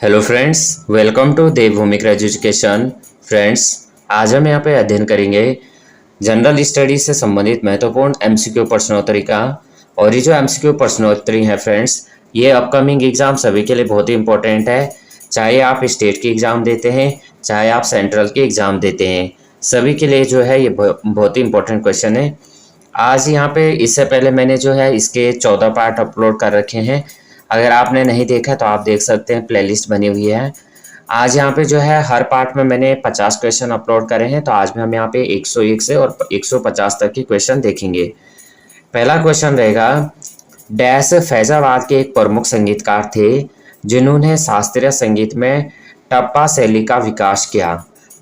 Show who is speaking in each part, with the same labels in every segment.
Speaker 1: Hello friends, welcome to Devbhoomi education. Friends, आज हम यहाँ पे अध्ययन करेंगे जनरल स्टडीज से संबंधित महत्वपूर्ण एमसीक्यू प्रश्नोत्तरी का। और ये जो एमसीक्यू प्रश्नोत्तरी है फ्रेंड्स, ये अपकमिंग एग्जाम सभी के लिए बहुत ही इंपॉर्टेंट है। चाहे आप स्टेट की एग्ज़ाम देते हैं, चाहे आप सेंट्रल की एग्ज़ाम देते हैं, सभी के लिए जो है ये बहुत ही इंपॉर्टेंट क्वेश्चन है। आज यहाँ पे इससे पहले मैंने जो है इसके 14 पार्ट अपलोड कर रखे हैं। अगर आपने नहीं देखा तो आप देख सकते हैं, प्लेलिस्ट बनी हुई है। आज यहाँ पे जो है हर पार्ट में मैंने 50 क्वेश्चन अपलोड करे हैं, तो आज में हम यहाँ पे 101 से और 150 तक के क्वेश्चन देखेंगे। पहला क्वेश्चन रहेगा, डैश फैजाबाद के एक प्रमुख संगीतकार थे जिन्होंने शास्त्रीय संगीत में टप्पा शैली का विकास किया।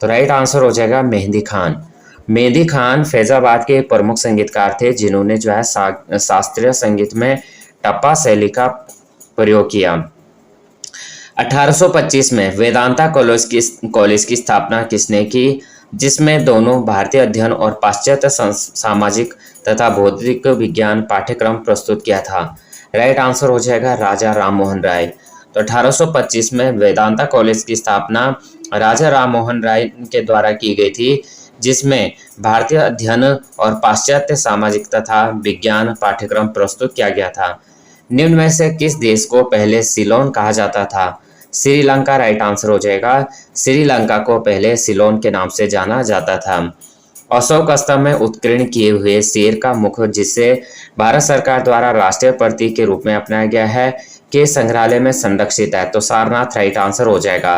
Speaker 1: तो राइट आंसर हो जाएगा मेहंदी खान। मेहंदी खान फैजाबाद के एक प्रमुख संगीतकार थे जिन्होंने जो है शास्त्रीय संगीत में टप्पा शैली का प्रयोग किया। 1825 में वेदांता कॉलेज की स्थापना किसने की, जिसमें दोनों भारतीय अध्ययन और पाश्चात्य सामाजिक तथा बौद्धिक विज्ञान पाठ्यक्रम प्रस्तुत किया था। राइट आंसर हो जाएगा राजा राम मोहन राय। तो 1825 में वेदांता कॉलेज की स्थापना राजा राम मोहन राय के द्वारा की गई थी, जिसमें भारतीय अध्ययन और पाश्चात्य सामाजिक तथा विज्ञान पाठ्यक्रम प्रस्तुत किया गया था। निम्न में से किस देश को पहले सिलोन कहा जाता था? श्रीलंका राइट आंसर हो जाएगा। श्रीलंका को पहले सिलोन के नाम से जाना जाता था। अशोक स्तंभ में उत्कीर्ण किए हुए शेर का मुख, जिसे भारत सरकार द्वारा राष्ट्रीय प्रतीक के रूप में अपनाया गया है, के संग्रहालय में संरक्षित है? तो सारनाथ राइट आंसर हो जाएगा।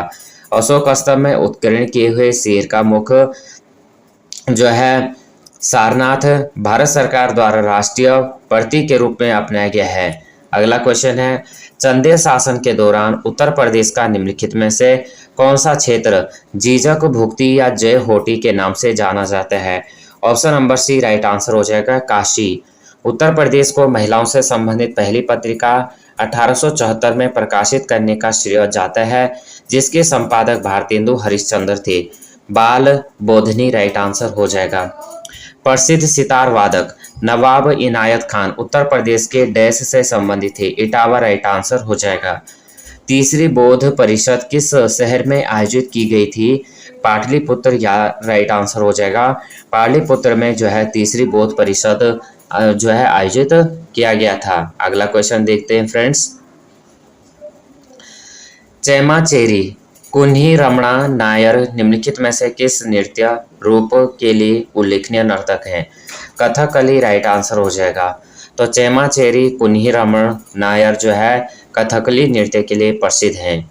Speaker 1: अशोक स्तंभ में उत्कीर्ण किए हुए शेर का मुख जो है सारनाथ भारत सरकार द्वारा राष्ट्रीय प्रतीक के रूप में अपनाया गया है। अगला क्वेश्चन है, चंदेल शासन के दौरान उत्तर प्रदेश का निम्नलिखित में से कौन सा क्षेत्र जीजक भुक्ति या जय होटी के नाम से जाना जाता है? Option number C right answer हो जाएगा काशी। उत्तर प्रदेश को महिलाओं से संबंधित पहली पत्रिका 1874 में प्रकाशित करने का श्रेय जाता है, जिसके संपादक भारतेंदु हरिश्चंद्र थे। बाल बोधनी राइट आंसर हो जाएगा। प्रसिद्ध सितार वादक नवाब इनायत खान उत्तर प्रदेश के डैश से संबंधित थे? इटावा राइट आंसर हो जाएगा। तीसरी बौद्ध परिषद किस शहर में आयोजित की गई थी? पाटलिपुत्र या राइट आंसर हो जाएगा। पाटलिपुत्र में जो है तीसरी बौद्ध परिषद जो है आयोजित किया गया था। अगला क्वेश्चन देखते हैं फ्रेंड्स, चेमाचेरी कुन्ही रमणा नायर निम्नलिखित में से किस नृत्य रूप के लिए उल्लेखनीय नर्तक हैं? कथकली राइट आंसर हो जाएगा। तो चेमाचेरी कुन्ही रमण नायर जो है कथकली नृत्य के लिए प्रसिद्ध हैं।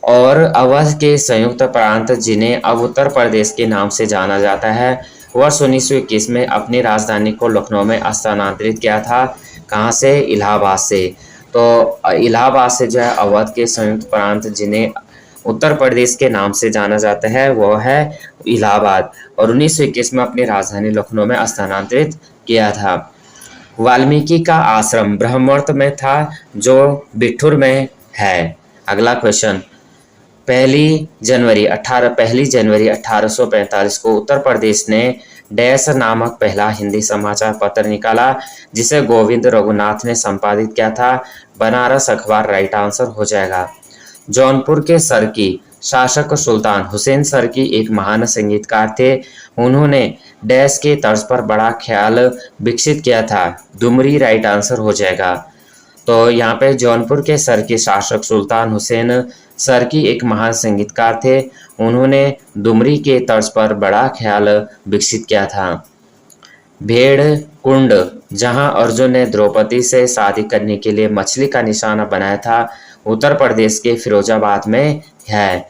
Speaker 1: और अवध के संयुक्त प्रांत, जिन्हें अब उत्तर प्रदेश के नाम से जाना जाता है, वर्ष 1921 में अपनी राजधानी को लखनऊ में स्थानांतरित किया था। कहाँ से? इलाहाबाद से। तो इलाहाबाद से जो है अवध के संयुक्त प्रांत, जिन्हें उत्तर प्रदेश के नाम से जाना जाता है, वो है इलाहाबाद, और 1921 में अपनी राजधानी लखनऊ में स्थानांतरित किया था। वाल्मीकि का आश्रम ब्रह्मवर्त में था, जो बिठूर में है। अगला क्वेश्चन, पहली जनवरी 1845 को उत्तर प्रदेश ने डैश नामक पहला हिंदी समाचार पत्र निकाला, जिसे गोविंद रघुनाथ ने संपादित किया था? बनारस अखबार राइट आंसर हो जाएगा। जौनपुर के सरकी शासक सुल्तान हुसैन सरकी एक महान संगीतकार थे। उन्होंने डैश के तर्ज पर बड़ा ख्याल विकसित किया था? दुमरी राइट आंसर हो जाएगा। तो यहाँ पे जौनपुर के सरकी शासक सुल्तान हुसैन सरकी एक महान संगीतकार थे। उन्होंने दुमरी के तर्ज पर बड़ा ख्याल विकसित किया था। भेड़ कुंड, जहां अर्जुन ने द्रौपदी से शादी करने के लिए मछली का निशाना बनाया था, उत्तर प्रदेश के फिरोजाबाद में है।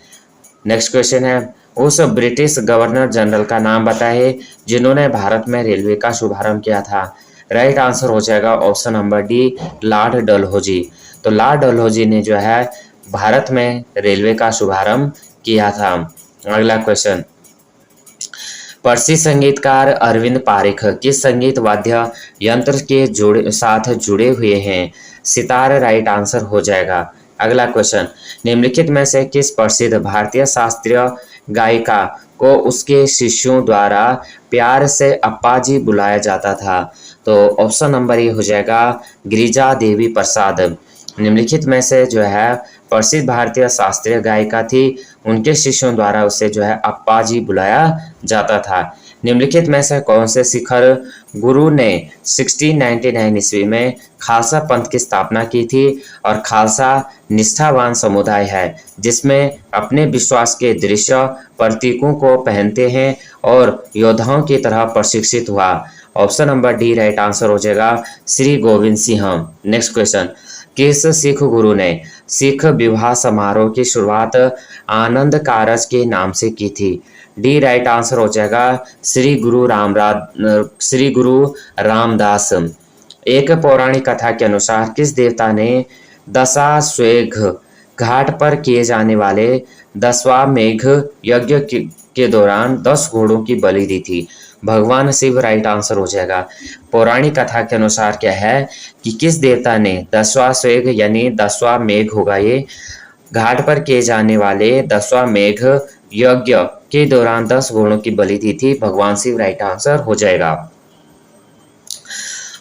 Speaker 1: नेक्स्ट क्वेश्चन है, उस ब्रिटिश गवर्नर जनरल का नाम बताइए जिन्होंने भारत में रेलवे का शुभारंभ किया था? राइट आंसर हो जाएगा option number D, Lord Dalhousie. तो लॉर्ड डलहौजी ने जो है भारत में रेलवे का शुभारंभ किया था। अगला क्वेश्चन, प्रसिद्ध संगीतकार अरविंद पारिख किस संगीत वाद्य यंत्र के साथ जुड़े हुए हैं? सितार राइट आंसर हो जाएगा। अगला क्वेश्चन, निम्नलिखित में से किस प्रसिद्ध भारतीय शास्त्रीय गायिका को उसके शिष्यों द्वारा प्यार से अप्पा जी बुलाया जाता था? तो ऑप्शन नंबर ए हो जाएगा गिरिजा देवी प्रसाद। निम्नलिखित में से जो है प्रसिद्ध भारतीय शास्त्रीय गायिका थी। उनके शिष्यों द्वारा उसे जो है अप्पा जी बुलाया जाता था। निम्नलिखित में से कौन से शिखर गुरु ने 1699 ईस्वी में खालसा पंथ की स्थापना की थी? और खालसा निष्ठावान समुदाय है जिसमें अपने विश्वास के दृश्य प्रतीकों को पहनते हैं और योद्धाओं की तरह प्रशिक्षित हुआ। Option number D right answer हो जाएगा श्री गोविंद सिंह। नेक्स्ट क्वेश्चन, किस सिख गुरु ने सिख विवाह समारोह की शुरुआत आनंद कारज के नाम से की थी? डी राइट आंसर हो जाएगा श्री गुरु रामदास। एक पौराणिक कथा के अनुसार किस देवता ने दशाश्वेघ घाट पर किए जाने वाले दशाश्वमेध यज्ञ के दौरान 10 घोड़ों की बलि दी थी? भगवान शिव राइट आंसर हो जाएगा। पौराणिक कथा के अनुसार क्या है कि किस देवता ने दशाश्वेघ यानी 10वां होगा ये, घाट पर किए जाने वाले 10वां यज्ञ के दौरान 10 घोड़ों की बलि दी थी? भगवान शिव राइट आंसर हो जाएगा।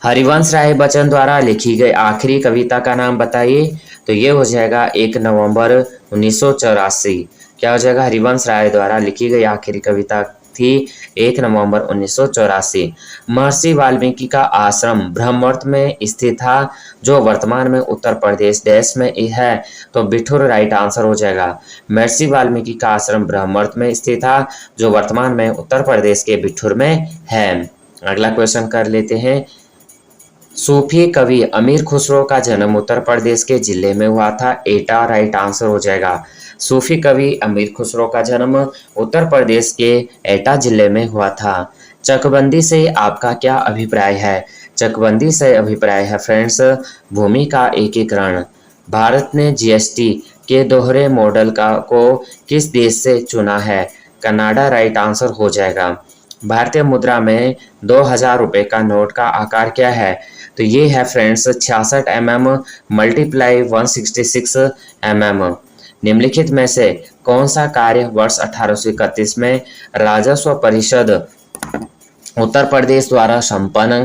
Speaker 1: हरिवंश राय बच्चन द्वारा लिखी गई आखिरी कविता का नाम बताइए। तो ये हो जाएगा 1 नवंबर 1984। क्या हो जाएगा? हरिवंश राय द्वारा लिखी गई आखिरी कविता थी 1 नवंबर 1984। महर्षि वाल्मीकि का आश्रम ब्रह्मवर्त में स्थित था जो वर्तमान में उत्तर प्रदेश देश में है। तो बिठूर राइट आंसर हो जाएगा। महर्षि वाल्मीकि का आश्रम ब्रह्मवर्त में स्थित था जो वर्तमान में उत्तर प्रदेश के बिठूर में है। अगला क्वेश्चन कर लेते हैं। सूफी कवि अमीर खुसरो का जन्म उत्तर प्रदेश के जिले में हुआ था? एटा राइट आंसर हो जाएगा। सूफी कवि अमीर खुसरो का जन्म उत्तर प्रदेश के एटा जिले में हुआ था। चकबंदी से आपका क्या अभिप्राय है? चकबंदी से अभिप्राय है फ्रेंड्स भूमि का एकीकरण। भारत ने जीएसटी के दोहरे मॉडल को किस देश से चुना है? कनाडा राइट आंसर हो जाएगा। भारतीय मुद्रा में 2000 रुपये का नोट का आकार क्या है? तो ये है फ्रेंड्स 66 mm × 166 mm। निम्नलिखित में से कौन सा कार्य वर्ष 1831 में राजस्व परिषद उत्तर प्रदेश द्वारा संपन्न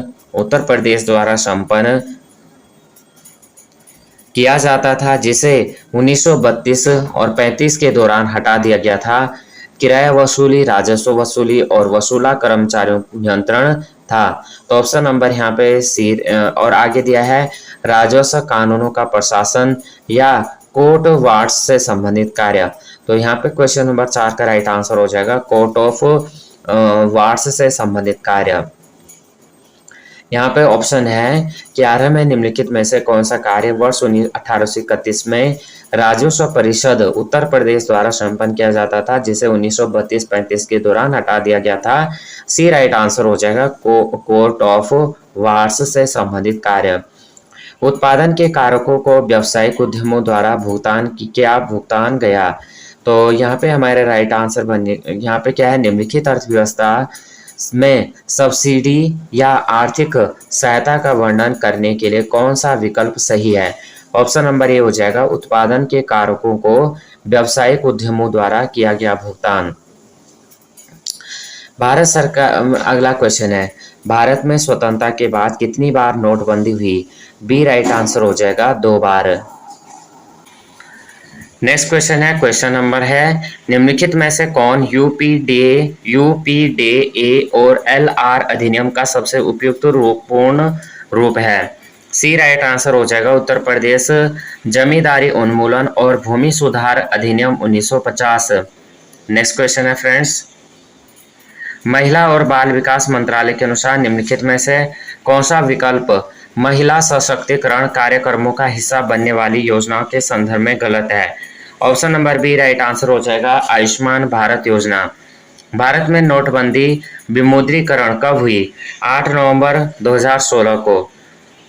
Speaker 1: किया जाता था जिसे 1932 और 35 के दौरान हटा दिया गया था? किराया वसूली, राजस्व वसूली और वसूला कर्मचारियों नियंत्रण था। तो ऑप्शन नंबर यहाँ पे सी और आगे दिया है राजस्व कानूनों का प्रशासन या कोर्ट वार्ड्स से संबंधित कार्य। तो यहाँ पे क्वेश्चन नंबर 4 का राइट आंसर हो जाएगा कोर्ट ऑफ वार्ड्स से संबंधित कार्य। यहाँ पे ऑप्शन है 11 में निम्नलिखित में से कौन सा कार्य वर्ष 1831 में राजस्व परिषद उत्तर प्रदेश द्वारा संपन्न किया जाता था जिसे 1932-35 के दौरान हटा दिया गया था? सी राइट आंसर हो जाएगा कोर्ट ऑफ वार्ड्स से संबंधित कार्य। उत्पादन के कारकों को व्यावसायिक उद्यमों द्वारा भुगतान गया? तो यहाँ पे हमारे राइट आंसर बने, यहाँ पे क्या है निम्नलिखित अर्थव्यवस्था में सब्सिडी या आर्थिक सहायता का वर्णन करने के लिए कौन सा विकल्प सही है? ऑप्शन नंबर ए हो जाएगा उत्पादन के कारकों को व्यावसायिक उद्यमों द्वारा किया गया भुगतान। भारत सरकार, अगला क्वेश्चन है भारत में स्वतंत्रता के बाद कितनी बार नोटबंदी हुई? बी राइट आंसर हो जाएगा 2 बार। नेक्स्ट क्वेश्चन है, क्वेश्चन नंबर है निम्नलिखित में से कौन यूपीडीए और एलआर अधिनियम का सबसे उपयुक्त पूर्ण रूप है? सी राइट आंसर हो जाएगा उत्तर प्रदेश जमींदारी उन्मूलन और भूमि सुधार अधिनियम 1950। नेक्स्ट क्वेश्चन है फ्रेंड्स, महिला और बाल विकास मंत्रालय के अनुसार निम्नलिखित में से कौन सा विकल्प महिला सशक्तिकरण कार्यक्रमों का हिस्सा बनने वाली योजनाओं के संदर्भ में गलत है? Option number B right answer हो जाएगा आयुष्मान भारत योजना। भारत में नोटबंदी विमुद्रीकरण कब हुई? 8 नवंबर 2016 को।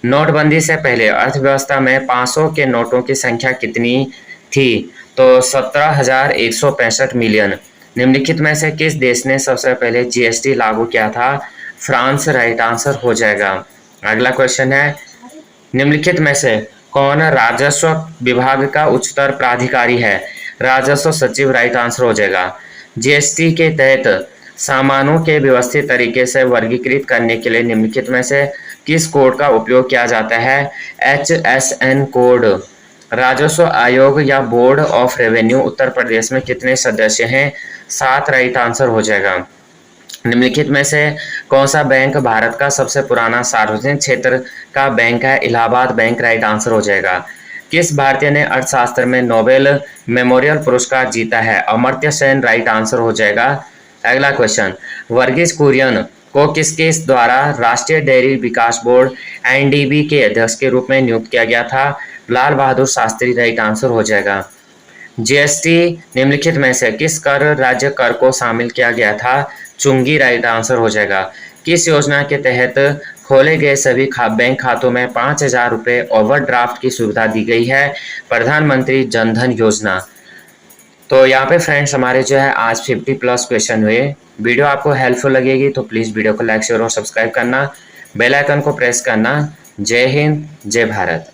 Speaker 1: नोटबंदी से पहले अर्थव्यवस्था में 500 के नोटों की संख्या कितनी थी? तो 17,165 मिलियन। निम्नलिखित में से किस देश ने सबसे पहले जीएसटी लागू किया था? फ्रांस राइट आंसर हो जाएगा। अगला क्वेश्चन है निम्नलिखित में से कौन राजस्व विभाग का उच्चतर प्राधिकारी है? राजस्व सचिव राइट आंसर हो जाएगा। जीएसटी के तहत सामानों के व्यवस्थित तरीके से वर्गीकृत करने के लिए निम्नलिखित में से किस कोड का उपयोग किया जाता है? HSN code. राजस्व आयोग या board of revenue Uttar Pradesh में कितने सदस्य हैं? 7 राइट आंसर हो जाएगा। निम्नलिखित में से कौन सा बैंक भारत का सबसे पुराना सार्वजनिक क्षेत्र का बैंक है? इलाहाबाद बैंक राइट आंसर हो जाएगा। किस भारतीय ने अर्थशास्त्र में नोबेल मेमोरियल पुरस्कार जीता है? अमर्त्य सेन राइट आंसर हो जाएगा। अगला क्वेश्चन, वर्गीज कुरियन को किसके द्वारा राष्ट्रीय डेयरी विकास बोर्ड एनडीबी के अध्यक्ष के रूप में नियुक्त किया गया था? लाल बहादुर शास्त्री राइट आंसर हो जाएगा। जीएसटी निम्नलिखित में से किस कर राज्य कर को शामिल किया गया था? चुंगी राइट आंसर हो जाएगा। किस योजना के तहत खोले गए सभी बैंक खातों में 5,000 रुपये ओवरड्राफ्ट की सुविधा दी गई है? प्रधानमंत्री जनधन योजना। तो यहाँ पे फ्रेंड्स हमारे जो है आज 50+ क्वेश्चन हुए। वीडियो आपको हेल्पफुल लगेगी तो प्लीज़ वीडियो को लाइक शेयर और सब्सक्राइब करना, बेल आइकन को प्रेस करना। जय हिंद, जय भारत।